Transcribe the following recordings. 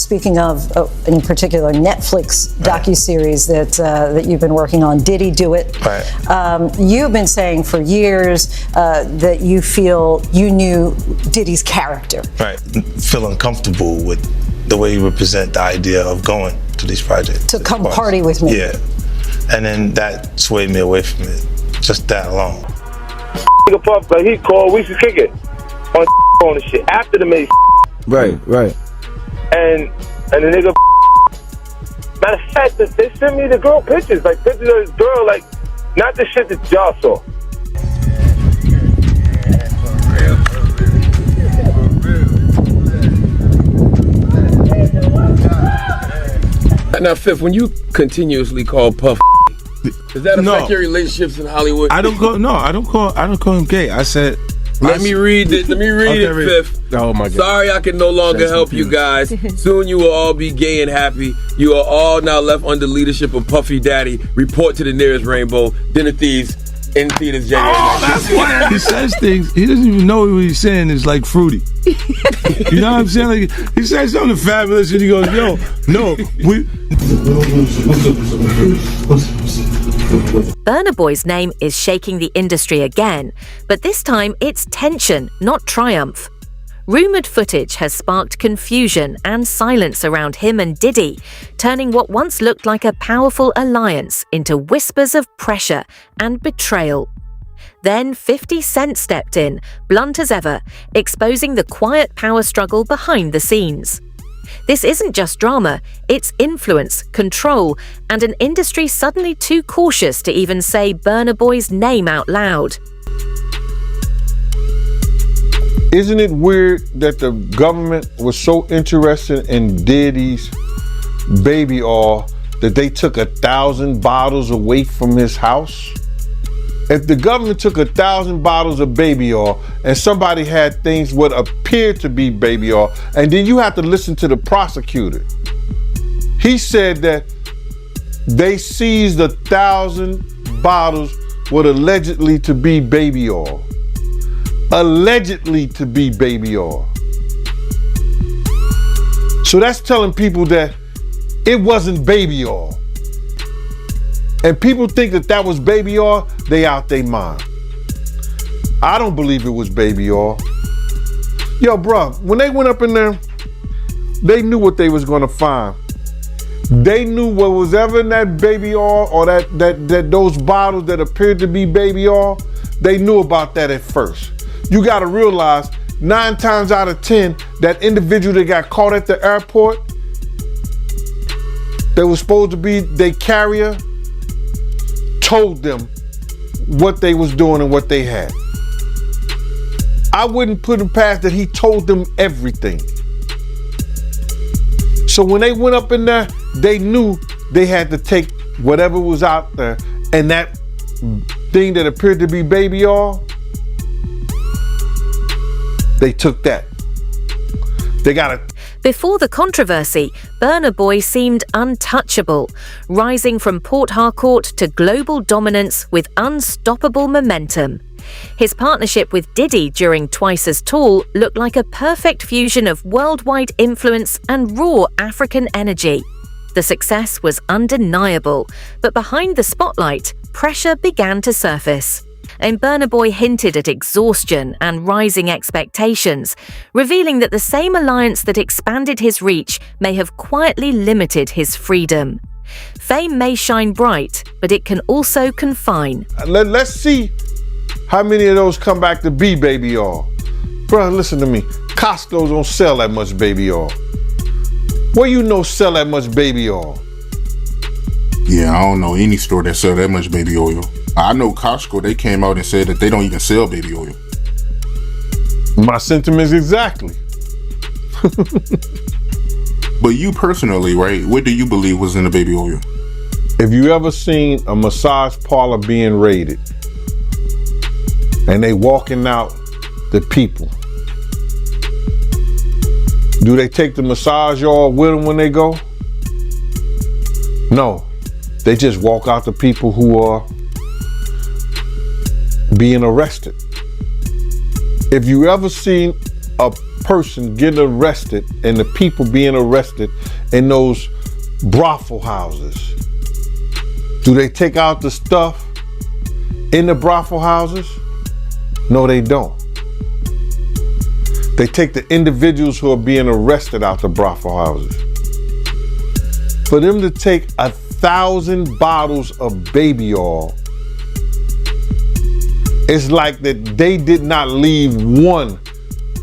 speaking of, in particular, Netflix docuseries that you've been working on, Diddy Do It. Right. You've been saying for years that you feel you knew Diddy's character. Right. Feel uncomfortable with the way you represent the idea of going to these projects. To come party with me. Yeah. And then that swayed me away from it. Just that alone. Nigga Puff, like he called, we should kick it on the shit after the made. Right. And the nigga, matter of fact, they sent me the girl pictures, like pictures of this girl, like not the shit that y'all saw. Now, Fifth, when you continuously call Puff, does that affect your relationships in Hollywood? I don't call him gay. I said. Let me read it, Fifth. Oh my God. Sorry I can no longer help you guys. Soon you will all be gay and happy. You are all now left under leadership of Puffy Daddy. Report to the nearest rainbow. Dinner Thieves in theaters January 19th. That's why he says things. He doesn't even know what he's saying is like fruity. You know what I'm saying? Like he says something fabulous and he goes, "Yo, no, we." Burna Boy's name is shaking the industry again, but this time it's tension, not triumph. Rumored footage has sparked confusion and silence around him and Diddy, turning what once looked like a powerful alliance into whispers of pressure and betrayal. Then 50 Cent stepped in, blunt as ever, exposing the quiet power struggle behind the scenes. This isn't just drama, it's influence, control, and an industry suddenly too cautious to even say Burna Boy's name out loud. Isn't it weird that the government was so interested in Diddy's baby oil that they took 1,000 bottles away from his house? If the government took 1,000 bottles of baby oil and somebody had things what appeared to be baby oil, and then you have to listen to the prosecutor. He said that they seized 1,000 bottles what allegedly to be baby oil. Allegedly to be baby oil. So that's telling people that it wasn't baby oil. And people think that that was baby oil, they out their mind. I don't believe it was baby oil. Yo, bro, when they went up in there, they knew what they was gonna find. They knew what was ever in that baby oil or that those bottles that appeared to be baby oil, they knew about that at first. You gotta realize 9 times out of 10, that individual that got caught at the airport, that was supposed to be their carrier, told them what they was doing and what they had. I wouldn't put him past that he told them everything. So when they went up in there, they knew they had to take whatever was out there, and that thing that appeared to be baby oil, they took that. They got it. Before the controversy, Burna Boy seemed untouchable, rising from Port Harcourt to global dominance with unstoppable momentum. His partnership with Diddy during Twice as Tall looked like a perfect fusion of worldwide influence and raw African energy. The success was undeniable, but behind the spotlight, pressure began to surface. And Burna Boy hinted at exhaustion and rising expectations, revealing that the same alliance that expanded his reach may have quietly limited his freedom. Fame may shine bright, but it can also confine. Let's see how many of those come back to be baby oil. Bro, listen to me. Costco don't sell that much baby oil. Where you know sell that much baby oil? Yeah, I don't know any store that sell that much baby oil. I know Costco, they came out and said that they don't even sell baby oil. My sentiments exactly. But you personally, right, what do you believe was in the baby oil? If you ever seen a massage parlor being raided and they walking out the people, do they take the massage oil with them when they go? No, they just walk out the people who are being arrested. If you ever seen a person getting arrested and the people being arrested in those brothel houses? Do they take out the stuff in the brothel houses? No, they don't. They take the individuals who are being arrested out the brothel houses. For them to take 1,000 bottles of baby oil, it's like that they did not leave one.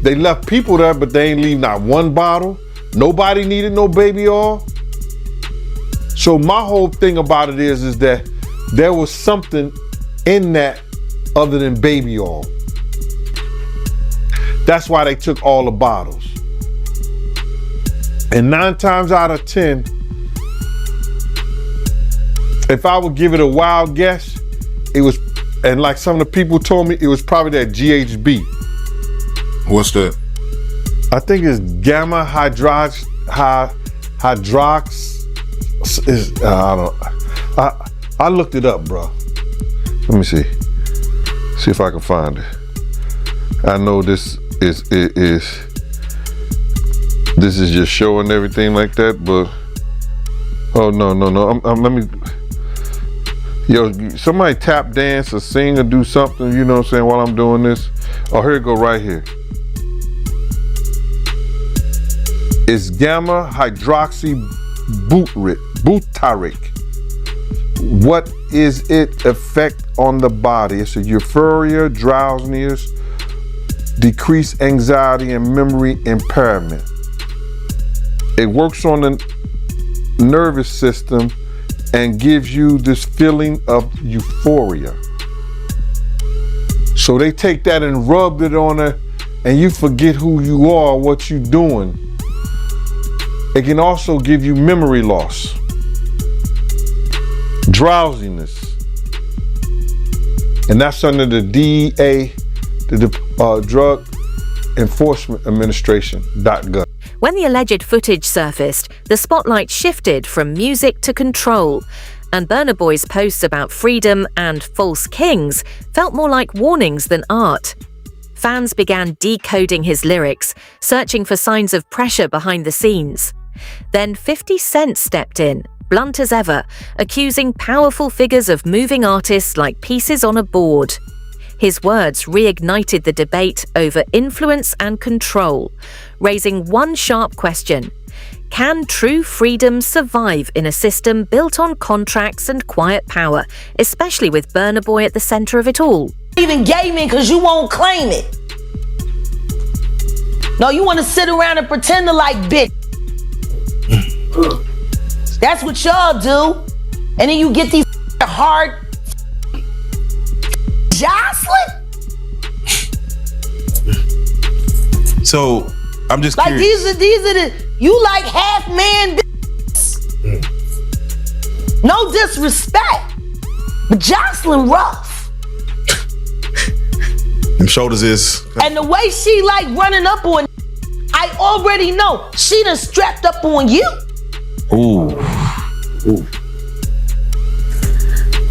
They left people there, but they ain't leave not one bottle. Nobody needed no baby oil. So my whole thing about it is that there was something in that other than baby oil. That's why they took all the bottles. And 9 times out of 10, if I would give it a wild guess, it was, and like some of the people told me, it was probably that GHB. What's that? I think it's gamma hydrox. I looked it up, bro. Let me see. See if I can find it. I know this is just showing everything like that, but oh no. Let me. Yo, somebody tap dance or sing or do something, you know what I'm saying, while I'm doing this. Oh, here it go right here. It's gamma hydroxy butyric. What is its effect on the body? It's a euphoria, drowsiness, decreased anxiety, and memory impairment. It works on the nervous system and gives you this feeling of euphoria. So they take that and rub it on her and you forget who you are, what you're doing. It can also give you memory loss, drowsiness. And that's under the DEA, the Drug Enforcement Administration.gov. When the alleged footage surfaced, the spotlight shifted from music to control, and Burna Boy's posts about freedom and false kings felt more like warnings than art. Fans began decoding his lyrics, searching for signs of pressure behind the scenes. Then 50 Cent stepped in, blunt as ever, accusing powerful figures of moving artists like pieces on a board. His words reignited the debate over influence and control, raising one sharp question: can true freedom survive in a system built on contracts and quiet power, especially with Burna Boy at the center of it all? Even gave me because you won't claim it. No, you want to sit around and pretend to like bitch. That's what y'all do. And then you get these hard Jocelyn? So I'm just like curious. these are the you like half man. No disrespect, but Jocelyn rough. Them shoulders is. And the way she like running up on, I already know she done strapped up on you. Ooh.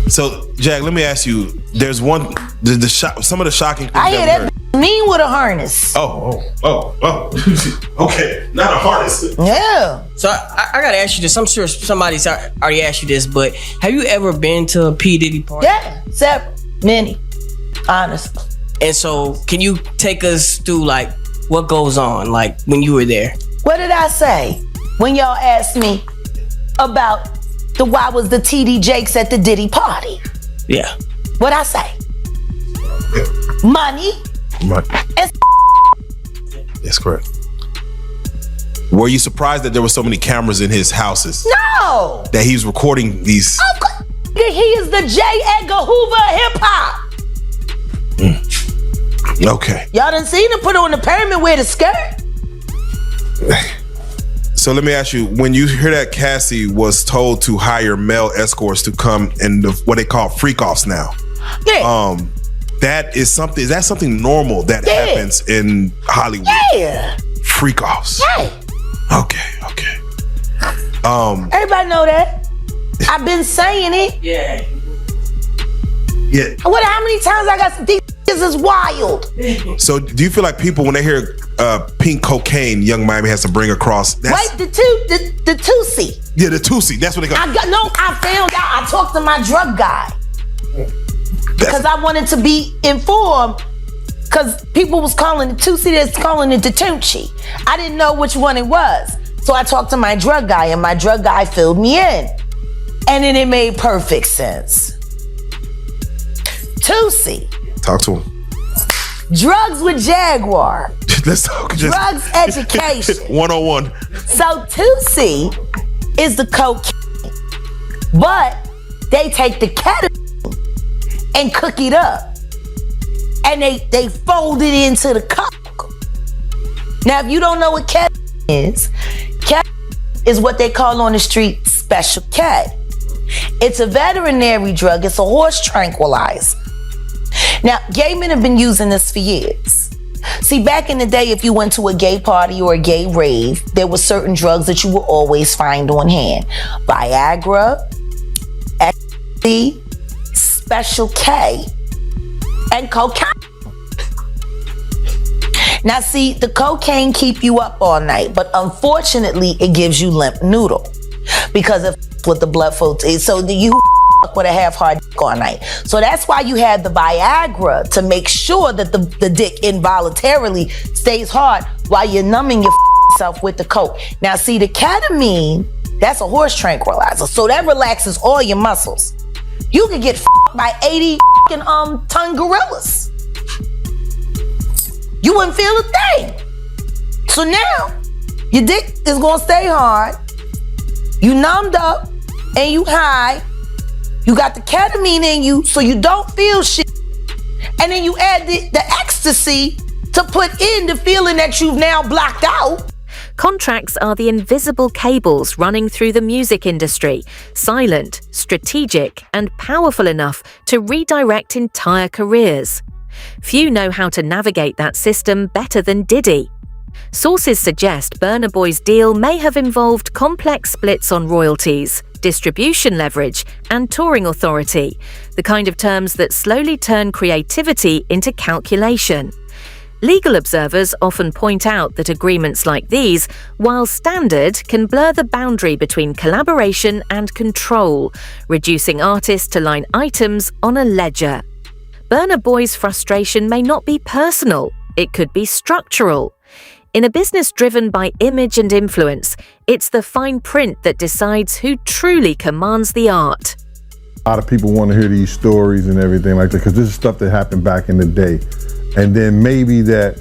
So, Jack, let me ask you. There's one, some of the shocking things I hear that mean with a harness. Oh. Okay, not a harness. Yeah. So I gotta ask you this. I'm sure somebody's already asked you this, but have you ever been to a P. Diddy party? Yeah, several, many, honestly. And so, can you take us through like what goes on, like when you were there? What did I say when y'all asked me about why was the TD Jakes at the Diddy party? Yeah. What'd I say? Money. And That's correct. Were you surprised that there were so many cameras in his houses? No. That he was recording these? Of course. He is the J. Edgar Hoover of hip hop. Okay. Y'all done seen him put on the pyramid with a skirt? So let me ask you, when you hear that Cassie was told to hire male escorts to come in what they call freak-offs now. Yeah. Is that something normal that happens in Hollywood? Yeah. Freak-offs. Yeah. Okay. Everybody know that. I've been saying it. Yeah. How many times I got these is wild. So do you feel like people, when they hear pink cocaine Young Miami has to bring across. Wait, the Tusi. Yeah, the Tusi. That's what they call. I found out. I talked to my drug guy because I wanted to be informed. Because people was calling it Tusi, that's calling it the Tunchi. I didn't know which one it was. So I talked to my drug guy, and my drug guy filled me in. And then it made perfect sense. Tusi. Talk to him. Drugs with Jaguar. Let's talk. Drugs education. 101. So Tusi is the cocaine, but they take the ketamine and cook it up. And they fold it into the coke. Now, if you don't know what ketamine is what they call on the street Special K. It's a veterinary drug. It's a horse tranquilizer. Now, gay men have been using this for years. See, back in the day, if you went to a gay party or a gay rave, there were certain drugs that you would always find on hand. Viagra, ecstasy, Special K, and cocaine. Now see, the cocaine keep you up all night, but unfortunately it gives you limp noodle because of what the blood flow is. So you with a half-hard dick all night. So that's why you have the Viagra, to make sure that the dick involuntarily stays hard while you're numbing yourself with the coke. Now see, the ketamine, that's a horse tranquilizer, so that relaxes all your muscles. You could get by 80 ton gorillas. You wouldn't feel a thing. So now, your dick is gonna stay hard. You numbed up and you high. You got the ketamine in you, so you don't feel shit. And then you add the ecstasy to put in the feeling that you've now blocked out. Contracts are the invisible cables running through the music industry, silent, strategic, and powerful enough to redirect entire careers. Few know how to navigate that system better than Diddy. Sources suggest Burna Boy's deal may have involved complex splits on royalties, distribution leverage, and touring authority, the kind of terms that slowly turn creativity into calculation. Legal observers often point out that agreements like these, while standard, can blur the boundary between collaboration and control, reducing artists to line items on a ledger. Burna Boy's frustration may not be personal, it could be structural. In a business driven by image and influence, it's the fine print that decides who truly commands the art. A lot of people want to hear these stories and everything like that because this is stuff that happened back in the day. And then maybe that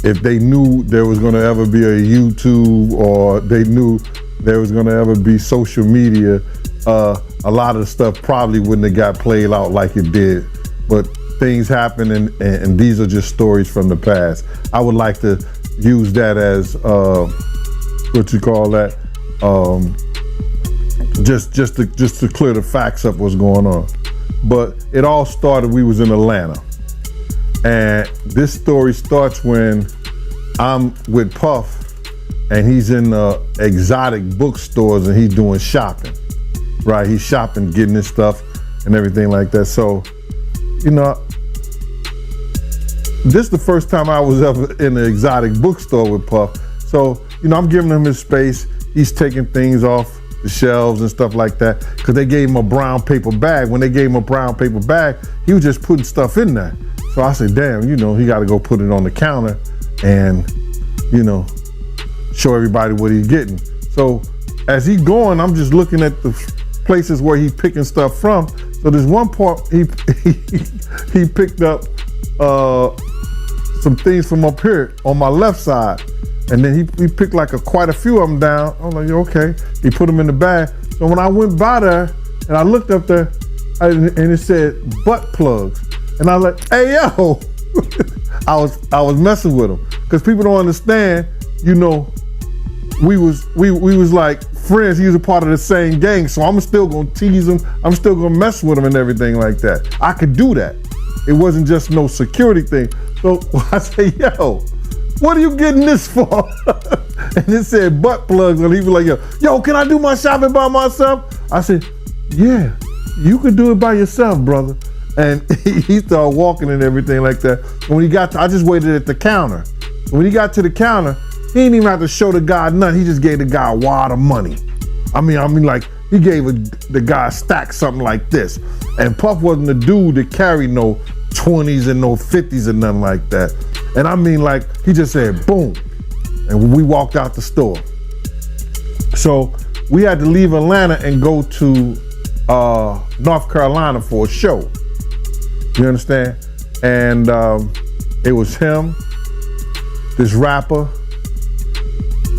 if they knew there was going to ever be a YouTube or they knew there was going to ever be social media, a lot of the stuff probably wouldn't have got played out like it did. But things happen and these are just stories from the past. I would like to use that as, what you call that? Just to clear the facts up what's going on. But it all started, we was in Atlanta. And this story starts when I'm with Puff and he's in exotic bookstores and he's doing shopping, right? He's shopping, getting his stuff and everything like that. So, you know, this is the first time I was ever in an exotic bookstore with Puff. So, you know, I'm giving him his space. He's taking things off the shelves and stuff like that because they gave him a brown paper bag. When they gave him a brown paper bag, he was just putting stuff in there. So I said, damn, you know, he got to go put it on the counter and, you know, show everybody what he's getting. So as he's going, I'm just looking at the places where he's picking stuff from. So there's one part he picked up some things from up here on my left side. And then he picked like quite a few of them down. I was like, okay. He put them in the bag. So when I went by there and I looked up there and it said butt plugs. And I was like, hey, yo, I was messing with him. Because people don't understand, you know, we was like friends. He was a part of the same gang. So I'm still gonna tease him. I'm still gonna mess with him and everything like that. I could do that. It wasn't just no security thing. So I say, yo, what are you getting this for? And it said butt plugs. And he was like, yo, can I do my shopping by myself? I said, yeah, you can do it by yourself, brother. And he started walking and everything like that. When he got to, I just waited at the counter. When he got to the counter, he didn't even have to show the guy nothing. He just gave the guy a wad of money. I mean, like, he gave the guy a stack, something like this. And Puff wasn't the dude that carried no 20s and no 50s or nothing like that. And I mean, like, he just said, boom. And we walked out the store. So we had to leave Atlanta and go to North Carolina for a show. You understand? And it was him, this rapper,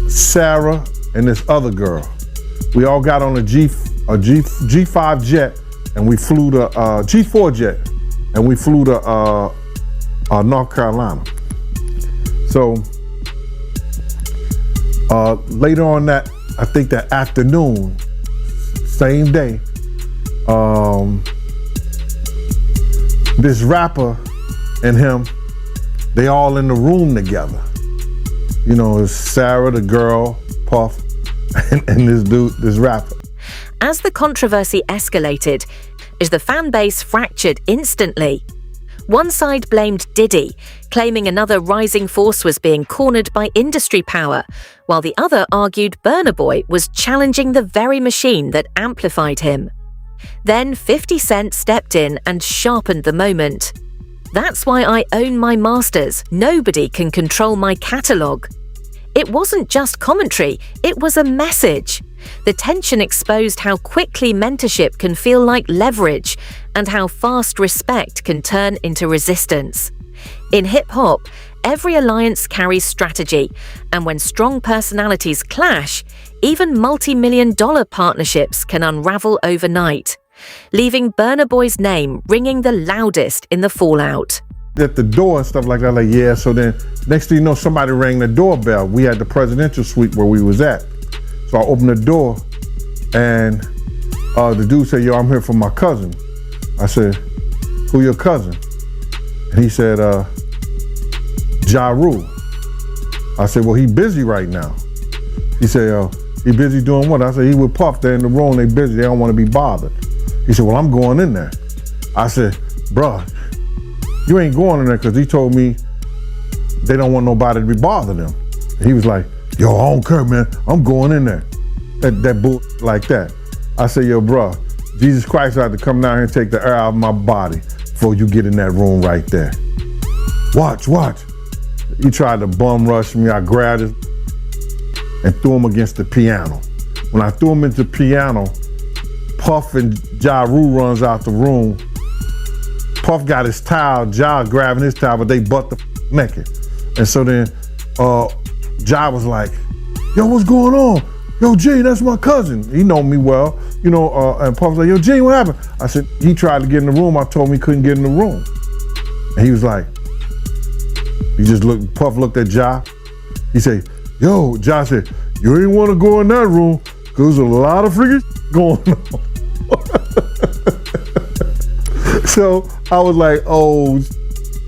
Sarah, and this other girl. We all got on a G5 jet, and we flew to G4 jet, and we flew to North Carolina. So later on that, I think that afternoon, same day, this rapper and him, they all in the room together. You know, it's Sarah, the girl, Puff, and this dude, this rapper. As the controversy escalated, the fan base fractured instantly. One side blamed Diddy, claiming another rising force was being cornered by industry power, while the other argued Burna Boy was challenging the very machine that amplified him. Then 50 Cent stepped in and sharpened the moment. "That's why I own my masters. Nobody can control my catalogue." It wasn't just commentary, it was a message. The tension exposed how quickly mentorship can feel like leverage and how fast respect can turn into resistance. In hip-hop, every alliance carries strategy, and when strong personalities clash, even multi-million-dollar partnerships can unravel overnight, leaving Burna Boy's name ringing the loudest in the fallout. At the door and stuff like that, like, yeah, so then next thing you know, somebody rang the doorbell. We had the presidential suite where we was at. So I opened the door and the dude said, "Yo, I'm here for my cousin." I said, "Who your cousin?" And he said, "Ja Rule." I said, "Well, he busy right now." He said, "He busy doing what?" I said, "He with Puff, they're in the room, they busy, they don't want to be bothered." He said, "Well, I'm going in there." I said, "Bruh, you ain't going in there because he told me they don't want nobody to be bothering them." He was like, "Yo, I don't care, man. I'm going in there." That bull like that. I said, "Yo, bro, Jesus Christ had to come down here and take the air out of my body before you get in that room right there. Watch. He tried to bum rush me. I grabbed him and threw him against the piano. When I threw him into the piano, Puff and Ja Rule runs out the room. Puff got his towel, Ja grabbing his towel, but they butt the naked. And so then Ja was like, "Yo, what's going on? Yo, G, that's my cousin." He know me well, you know, and Puff was like, "Yo, G, what happened?" I said, "He tried to get in the room. I told him he couldn't get in the room." And he was like, Puff looked at Ja. He said, "Yo," Ja said, "You ain't want to go in that room because there's a lot of freaking going on." So I was like, "Oh,"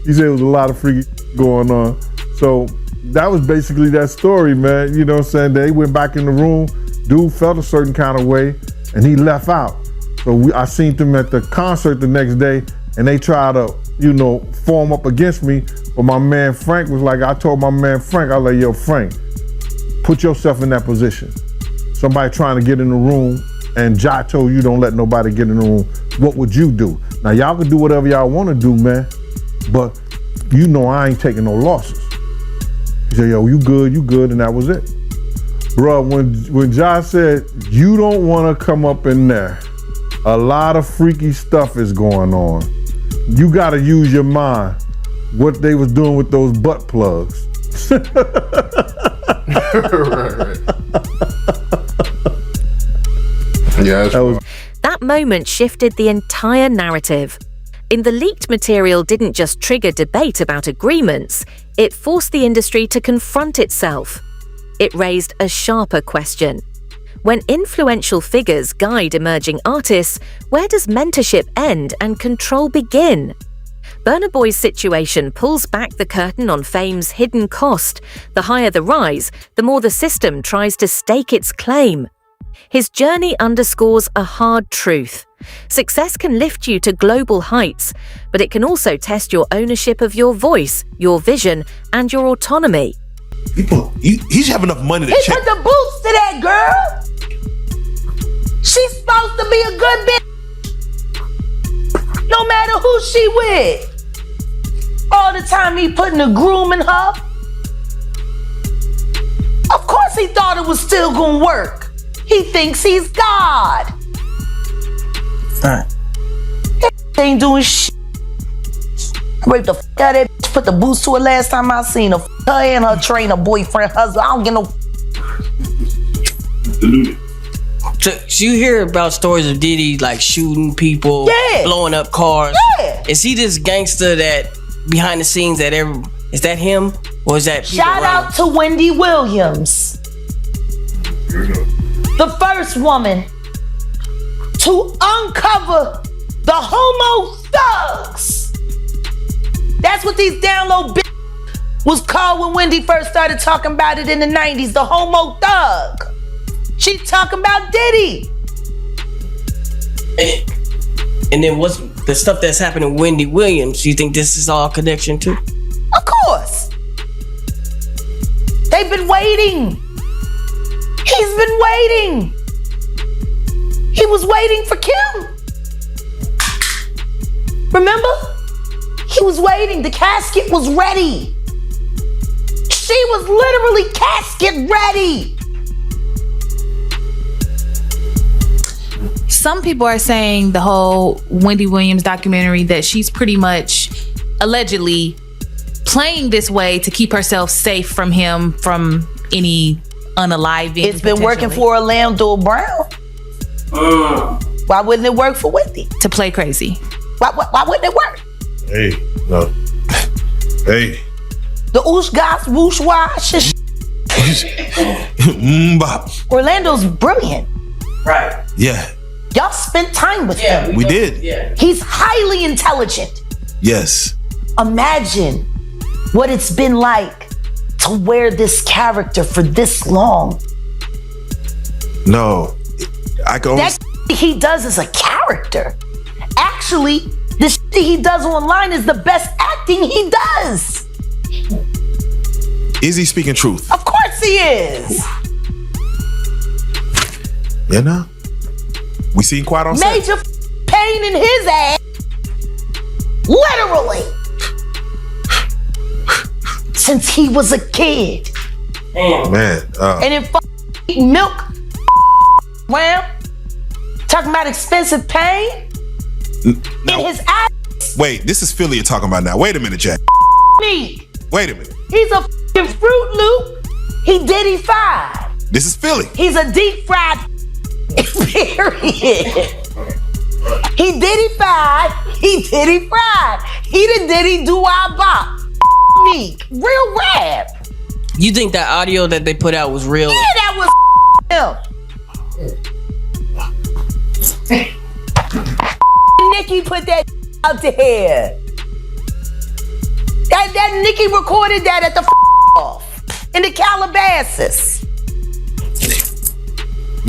he said it was a lot of freaking going on. So that was basically that story, man. You know what I'm saying? They went back in the room. Dude felt a certain kind of way, and he left out. So I seen them at the concert the next day, and they tried to, you know, form up against me. But my man Frank was like, I told my man Frank, I was like, "Yo, Frank, put yourself in that position. Somebody trying to get in the room, and Ja told you don't let nobody get in the room. What would you do? Now y'all can do whatever y'all want to do, man, but you know I ain't taking no losses." He said, "Yo, you good," and that was it. Bruh, when Ja said, "You don't want to come up in there, a lot of freaky stuff is going on. You got to use your mind." What they was doing with those butt plugs. Right. Yeah, That moment shifted the entire narrative. In the leaked material didn't just trigger debate about agreements, it forced the industry to confront itself. It raised a sharper question. When influential figures guide emerging artists, where does mentorship end and control begin? Burna Boy's situation pulls back the curtain on fame's hidden cost. The higher the rise, the more the system tries to stake its claim. His journey underscores a hard truth. Success can lift you to global heights, but it can also test your ownership of your voice, your vision, and your autonomy. People, he should have enough money to He check. put the boots to that girl. She's supposed to be a good bitch. No matter who she with. All the time he putting a groom in her. Of course he thought it was still gonna work. He thinks he's God. He ain't doing shit. I raped the f out of that bitch, put the boots to her last time I seen her. Her and her trainer, boyfriend, husband. I don't get no. So you hear about stories of Diddy like shooting people, Yeah. blowing up cars. Yeah. Is he this gangster that behind the scenes that is that him or is that people Shout around out to Wendy Williams, the first woman to uncover the homo thugs. That's what these down low bitches was called when Wendy first started talking about it in the 90s, the homo thug. She talking about Diddy. And then what's the stuff that's happening with Wendy Williams? You think this is all connection too? Of course. They've been waiting. He's been waiting. He was waiting for Kim. Remember? He was waiting. The casket was ready. She was literally casket ready. Some people are saying the whole Wendy Williams documentary that she's pretty much allegedly playing this way to keep herself safe from him, from any unaliving. It's been working for Orlando Brown. Why wouldn't it work for Wendy? To play crazy. Why wouldn't it work? Hey, no. Hey. The oosh gosh whoosh wash. Bop. Orlando's brilliant. Right. Yeah. Y'all spent time with him. We did. Yeah. He's highly intelligent. Yes. Imagine what it's been like to wear this character for this long. No. I can only... That he does is a character. Actually, the shit he does online is the best acting he does. Is he speaking truth? Of course he is. You know? We seen Quiet on set. Major pain in his ass. Literally. Since he was a kid. Man. And then milk around. Talking about expensive pain. In his ass. Wait, this is Philly you're talking about now. Wait a minute, Jack. Me. Wait a minute. He's a Fruit Loop. He Diddy 5. This is Philly. He's a deep fried period. He Diddy 5. He Diddy fried. He the Diddy do our bop. Me. Real rap. You think that audio that they put out was real? Yeah, that was him. Nicki put that out there. That Nicki recorded that at the off in the Calabasas.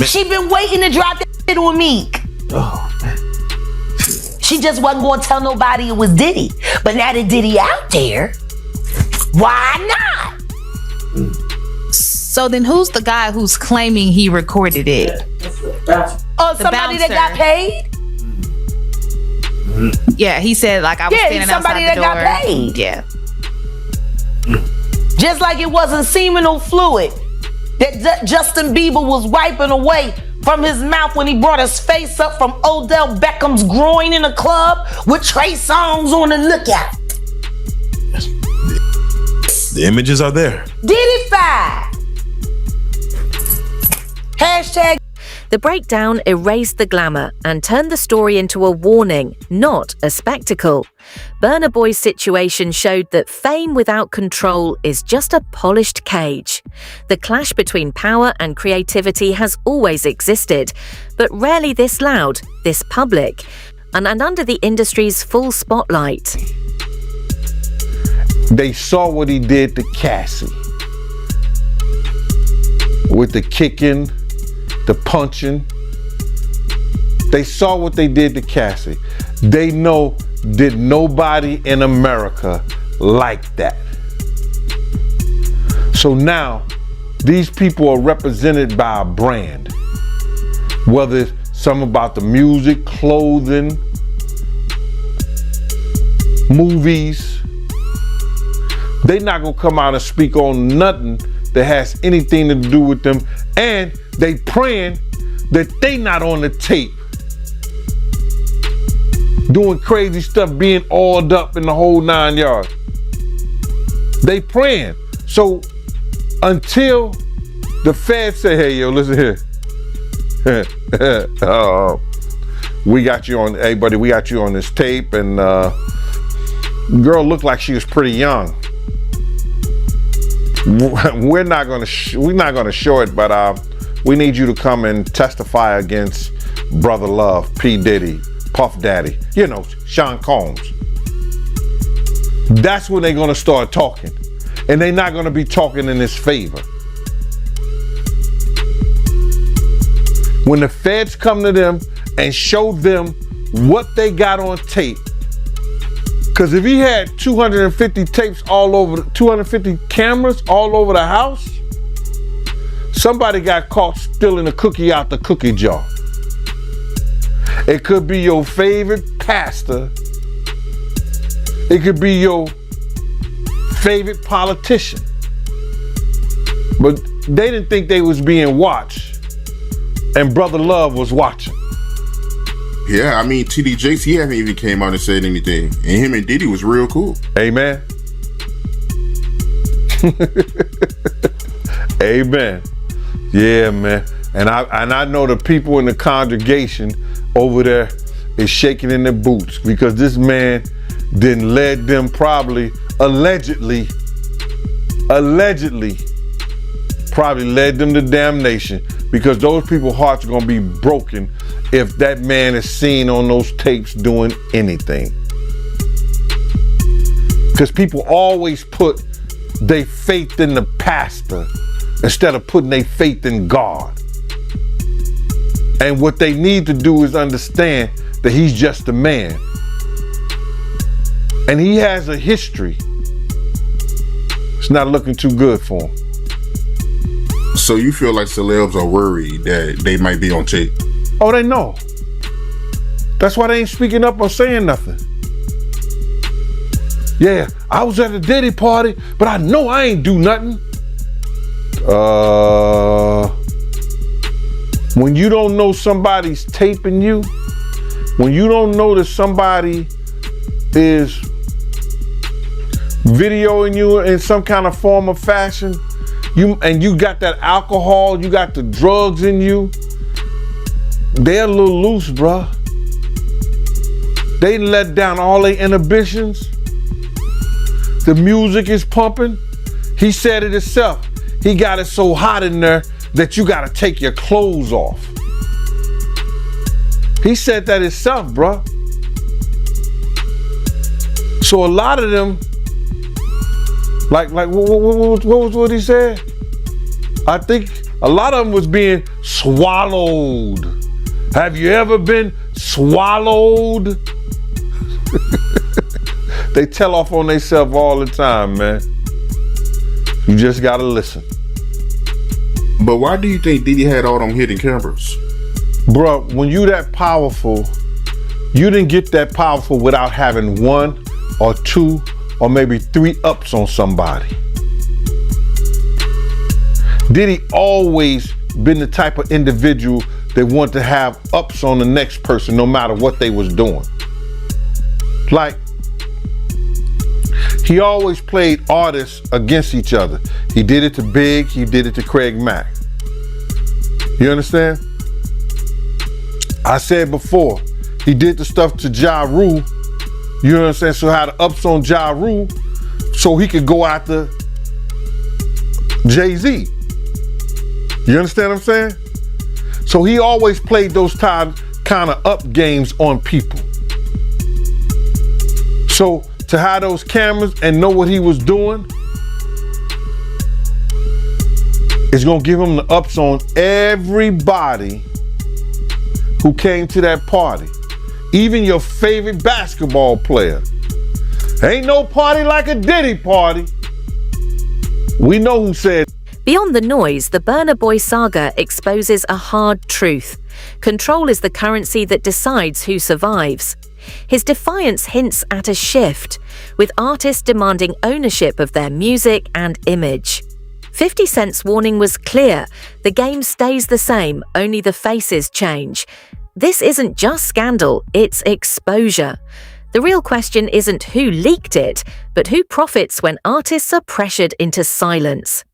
She been waiting to drop that shit on Meek. Oh, man. She just wasn't gonna tell nobody it was Diddy. But now that Diddy out there, why not? So then who's the guy who's claiming he recorded it? Oh, somebody that got paid? Yeah, he said like I was standing somebody outside the door. that got paid. Yeah. Just like it wasn't seminal fluid that Justin Bieber was wiping away from his mouth when he brought his face up from Odell Beckham's groin in a club with Trey Songz on the lookout. The images are there. Diddy 5. Hashtag. The breakdown erased the glamour and turned the story into a warning, not a spectacle. Burna Boy's situation showed that fame without control is just a polished cage. The clash between power and creativity has always existed, but rarely this loud, this public, and under the industry's full spotlight. They saw what he did to Cassie. With the kicking, the punching, They saw what they did to Cassie. They know that nobody in America like that. So now, these people are represented by a brand. Whether it's something about the music, clothing, movies, they not gonna come out and speak on nothing that has anything to do with them. And they praying that they not on the tape doing crazy stuff, being oiled up in the whole 9 yards. They praying. So until the feds say, hey, yo, listen here. We got you on, hey buddy, we got you on this tape, and girl looked like she was pretty young. We're not gonna show it, but we need you to come and testify against Brother Love, P. Diddy, Puff Daddy, you know, Sean Combs. That's when they're gonna start talking, and they're not gonna be talking in his favor. When the feds come to them and show them what they got on tape, because if he had 250 tapes all over, 250 cameras all over the house, somebody got caught stealing a cookie out the cookie jar. It could be your favorite pastor. It could be your favorite politician. But they didn't think they was being watched, and Brother Love was watching. Yeah, I mean, TD Jakes, he hasn't even came out and said anything. And him and Diddy was real cool. Amen. Amen. Yeah, man. And I know the people in the congregation over there is shaking in their boots, because this man didn't lead them, probably, allegedly probably led them to damnation, because those people's hearts are going to be broken if that man is seen on those tapes doing anything. Because people always put their faith in the pastor instead of putting their faith in God. And what they need to do is understand that he's just a man. And he has a history. It's not looking too good for him. So you feel like celebs are worried that they might be on tape? Oh, they know. That's why they ain't speaking up or saying nothing. Yeah, I was at a Diddy party, but I know I ain't do nothing. When you don't know somebody's taping you, when you don't know that somebody is videoing you in some kind of form or fashion, you got that alcohol, you got the drugs in you, they're a little loose, bruh. They let down all their inhibitions. The music is pumping. He said it himself. He got it so hot in there that you gotta take your clothes off. He said that himself, bruh. So a lot of them, like what he said? I think a lot of them was being swallowed. Have you ever been swallowed? They tell off on themselves all the time, man. You just gotta listen. But why do you think Diddy had all them hidden cameras? Bruh, when you that powerful, you didn't get that powerful without having 1 or 2 or maybe 3 ups on somebody. Diddy always been the type of individual that want to have ups on the next person no matter what they was doing. Like, he always played artists against each other. He did it to Big, he did it to Craig Mack. You understand? I said before, he did the stuff to Ja Rule. You know what I'm saying? So had the ups on Ja Rule so he could go after Jay-Z. You understand what I'm saying? So he always played those kind of up games on people. So to have those cameras and know what he was doing, it's gonna give him the ups on everybody who came to that party. Even your favorite basketball player. Ain't no party like a Diddy party. We know who said. Beyond the noise, the Burna Boy saga exposes a hard truth. Control is the currency that decides who survives. His defiance hints at a shift, with artists demanding ownership of their music and image. 50 Cent's warning was clear. The game stays the same, only the faces change. This isn't just scandal, it's exposure. The real question isn't who leaked it, but who profits when artists are pressured into silence.